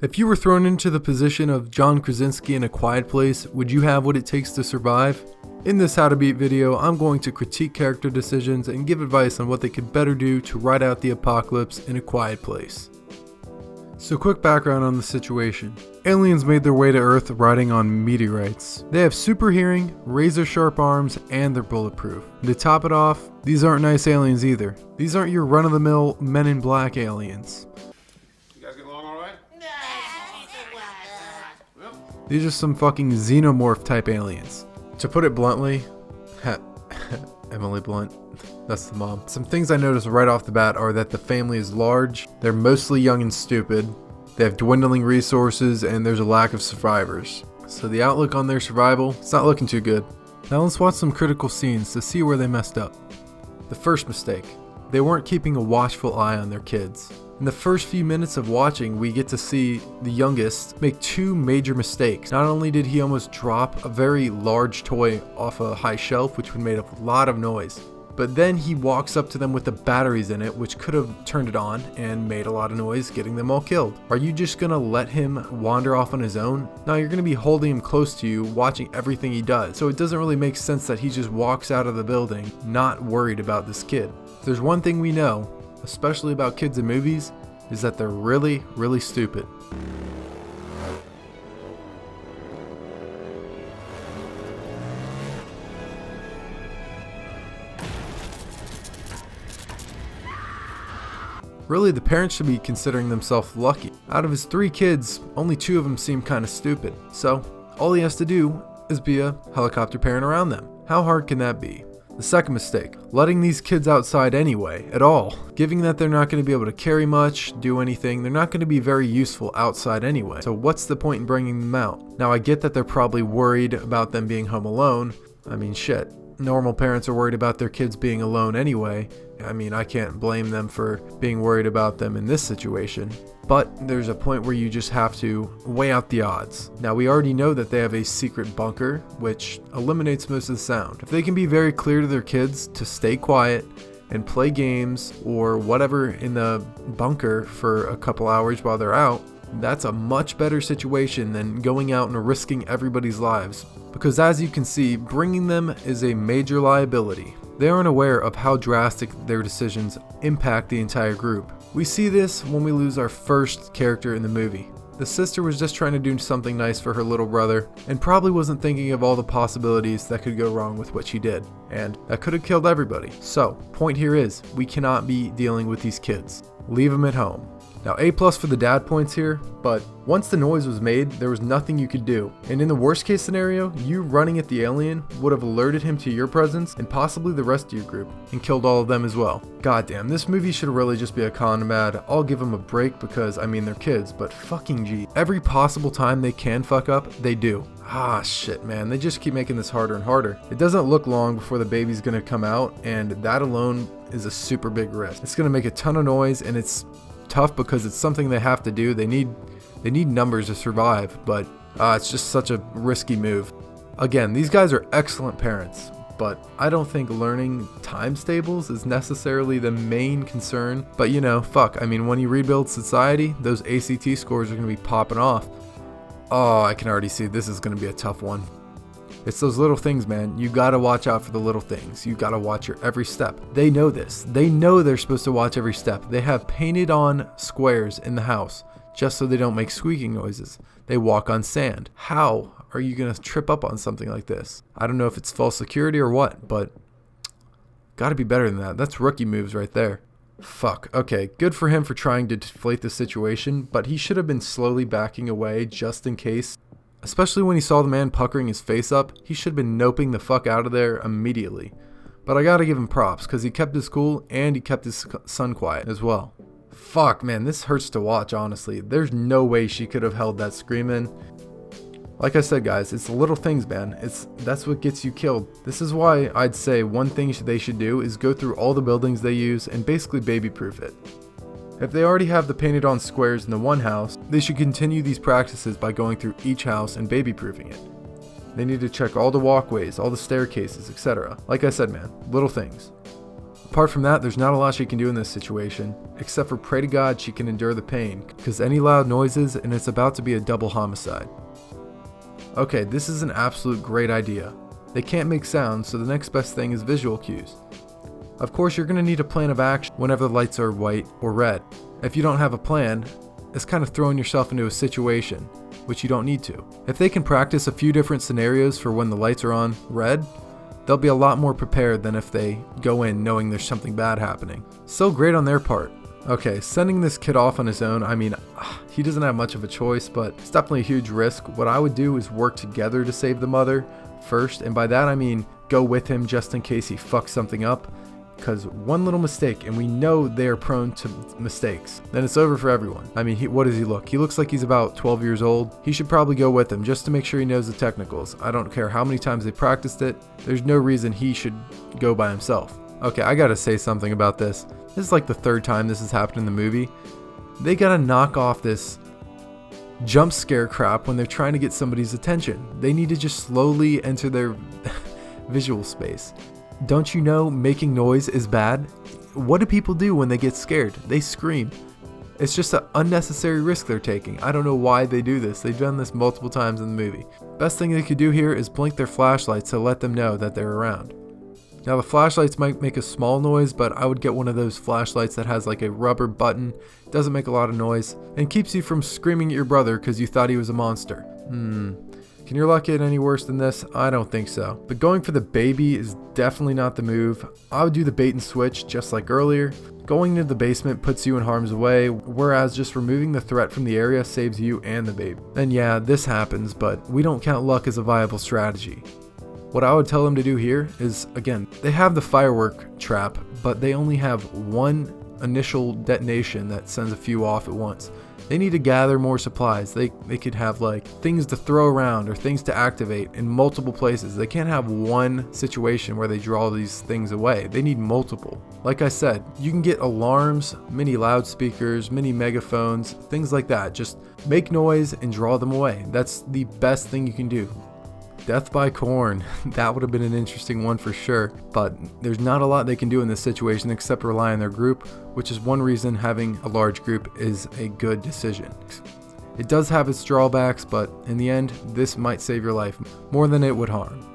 If you were thrown into the position of John Krasinski in A Quiet Place, would you have what it takes to survive? In this How to Beat video, I'm going to critique character decisions and give advice on what they could better do to ride out the apocalypse in A Quiet Place. So quick background on the situation. Aliens made their way to Earth riding on meteorites. They have super hearing, razor sharp arms, and they're bulletproof. And to top it off, these aren't nice aliens either. These aren't your run-of-the-mill Men in Black aliens. You guys get along alright? These are some fucking xenomorph type aliens. To put it bluntly, Emily Blunt, that's the mom. Some things I noticed right off the bat are that the family is large, they're mostly young and stupid, they have dwindling resources, and there's a lack of survivors. So the outlook on their survival, it's not looking too good. Now let's watch some critical scenes to see where they messed up. The first mistake. They weren't keeping a watchful eye on their kids. In the first few minutes of watching, we get to see the youngest make two major mistakes. Not only did he almost drop a very large toy off a high shelf, which would make a lot of noise, but then he walks up to them with the batteries in it, which could have turned it on and made a lot of noise, getting them all killed. Are you just gonna let him wander off on his own? No, you're gonna be holding him close to you, watching everything he does. So it doesn't really make sense that he just walks out of the building not worried about this kid. If there's one thing we know, especially about kids in movies, is that they're really, really stupid. Really, the parents should be considering themselves lucky. Out of his 3 kids, only 2 of them seem kind of stupid. So, all he has to do is be a helicopter parent around them. How hard can that be? The second mistake, letting these kids outside anyway, at all. Given that they're not going to be able to carry much, do anything, they're not going to be very useful outside anyway. So what's the point in bringing them out? Now I get that they're probably worried about them being home alone. I mean shit, normal parents are worried about their kids being alone anyway. I mean, I can't blame them for being worried about them in this situation. But there's a point where you just have to weigh out the odds. Now we already know that they have a secret bunker, which eliminates most of the sound. If they can be very clear to their kids to stay quiet and play games or whatever in the bunker for a couple hours while they're out, that's a much better situation than going out and risking everybody's lives. Because as you can see, bringing them is a major liability. They aren't aware of how drastic their decisions impact the entire group. We see this when we lose our first character in the movie. The sister was just trying to do something nice for her little brother and probably wasn't thinking of all the possibilities that could go wrong with what she did. And that could have killed everybody. So, point here is, we cannot be dealing with these kids. Leave them at home. Now A+ for the dad points here, but once the noise was made, there was nothing you could do. And in the worst case scenario, you running at the alien would have alerted him to your presence and possibly the rest of your group, and killed all of them as well. Goddamn, this movie should really just be a condom ad. I'll give them a break because, I mean, they're kids, but fucking gee. Every possible time they can fuck up, they do. Ah shit man, they just keep making this harder and harder. It doesn't look long before the baby's gonna come out, and that alone is a super big risk. It's gonna make a ton of noise, and it's tough because it's something they have to do. They need numbers to survive, but it's just such a risky move. Again, these guys are excellent parents, but I don't think learning times tables is necessarily the main concern. But you know, fuck, I mean, when you rebuild society, those ACT scores are going to be popping off. Oh, I can already see this is going to be a tough one. It's those little things, man. You gotta watch out for the little things. You gotta watch your every step. They know this. They know they're supposed to watch every step. They have painted on squares in the house just so they don't make squeaking noises. They walk on sand. How are you gonna trip up on something like this? I don't know if it's false security or what, but gotta be better than that. That's rookie moves right there. Fuck. Okay, good for him for trying to deflate the situation, but he should have been slowly backing away just in case. Especially when he saw the man puckering his face up, he should have been noping the fuck out of there immediately. But I gotta give him props, because he kept his cool and he kept his son quiet as well. Fuck man, this hurts to watch honestly. There's no way she could have held that scream in. Like I said guys, it's the little things man, that's what gets you killed. This is why I'd say one thing they should do is go through all the buildings they use and basically baby proof it. If they already have the painted on squares in the one house, they should continue these practices by going through each house and baby proofing it. They need to check all the walkways, all the staircases, etc. Like I said man, little things. Apart from that, there's not a lot she can do in this situation, except for pray to God she can endure the pain, because any loud noises and it's about to be a double homicide. Okay, this is an absolute great idea. They can't make sounds, so the next best thing is visual cues. Of course, you're going to need a plan of action whenever the lights are white or red. If you don't have a plan, it's kind of throwing yourself into a situation, which you don't need to. If they can practice a few different scenarios for when the lights are on red, they'll be a lot more prepared than if they go in knowing there's something bad happening. So great on their part. Okay, sending this kid off on his own, I mean, he doesn't have much of a choice, but it's definitely a huge risk. What I would do is work together to save the mother first, and by that I mean go with him just in case he fucks something up, because one little mistake, and we know they are prone to mistakes, then it's over for everyone. I mean, what does he look? He looks like he's about 12 years old. He should probably go with him just to make sure he knows the technicals. I don't care how many times they practiced it. There's no reason he should go by himself. Okay, I gotta say something about this. This is like the third time this has happened in the movie. They gotta knock off this jump scare crap when they're trying to get somebody's attention. They need to just slowly enter their visual space. Don't you know making noise is bad? What do people do when they get scared? They scream. It's just an unnecessary risk they're taking. I don't know why they do this. They've done this multiple times in the movie. Best thing they could do here is blink their flashlights to let them know that they're around. Now the flashlights might make a small noise, but I would get one of those flashlights that has like a rubber button, doesn't make a lot of noise, and keeps you from screaming at your brother because you thought he was a monster. Can your luck get any worse than this? I don't think so. But going for the baby is definitely not the move. I would do the bait and switch just like earlier. Going into the basement puts you in harm's way, whereas just removing the threat from the area saves you and the baby. And yeah, this happens, but we don't count luck as a viable strategy. What I would tell them to do here is, again, they have the firework trap, but they only have one initial detonation that sends a few off at once. They need to gather more supplies. They could have like things to throw around or things to activate in multiple places. They can't have one situation where they draw these things away. They need multiple. Like I said, you can get alarms, mini loudspeakers, mini megaphones, things like that. Just make noise and draw them away. That's the best thing you can do. Death by corn. That would have been an interesting one for sure, but there's not a lot they can do in this situation except rely on their group, which is one reason having a large group is a good decision. It does have its drawbacks, but in the end, this might save your life more than it would harm.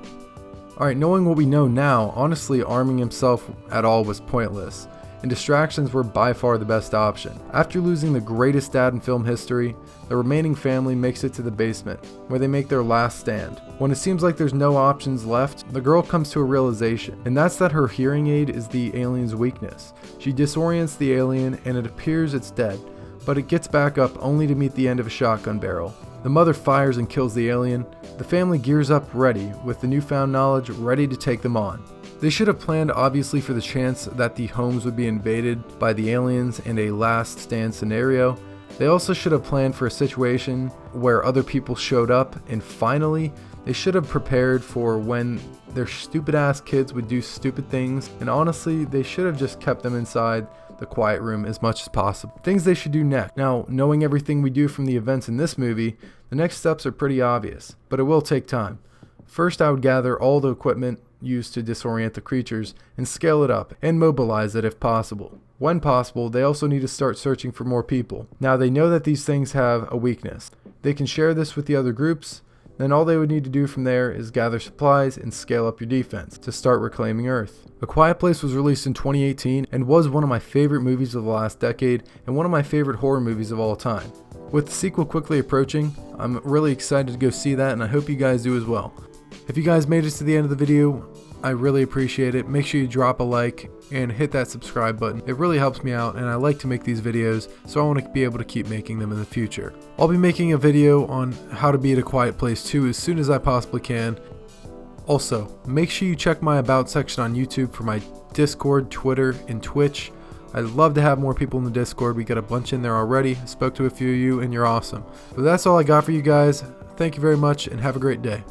Alright, knowing what we know now, honestly arming himself at all was pointless, and distractions were by far the best option. After losing the greatest dad in film history, the remaining family makes it to the basement, where they make their last stand. When it seems like there's no options left, the girl comes to a realization, and that's that her hearing aid is the alien's weakness. She disorients the alien, and it appears it's dead, but it gets back up only to meet the end of a shotgun barrel. The mother fires and kills the alien. The family gears up ready, with the newfound knowledge ready to take them on. They should have planned obviously for the chance that the homes would be invaded by the aliens and a last stand scenario. They also should have planned for a situation where other people showed up, and finally, they should have prepared for when their stupid ass kids would do stupid things, and honestly, they should have just kept them inside the quiet room as much as possible. Things they should do next. Now, knowing everything we do from the events in this movie, the next steps are pretty obvious, but it will take time. First, I would gather all the equipment used to disorient the creatures and scale it up and mobilize it if possible. When possible, they also need to start searching for more people. Now they know that these things have a weakness. They can share this with the other groups, then all they would need to do from there is gather supplies and scale up your defense to start reclaiming Earth. A Quiet Place was released in 2018 and was one of my favorite movies of the last decade and one of my favorite horror movies of all time. With the sequel quickly approaching, I'm really excited to go see that, and I hope you guys do as well. If you guys made it to the end of the video, I really appreciate it. Make sure you drop a like and hit that subscribe button. It really helps me out, and I like to make these videos, so I want to be able to keep making them in the future. I'll be making a video on how to beat A Quiet Place 2 as soon as I possibly can. Also, make sure you check my About section on YouTube for my Discord, Twitter, and Twitch. I'd love to have more people in the Discord. We got a bunch in there already. I spoke to a few of you, and you're awesome. But that's all I got for you guys. Thank you very much, and have a great day.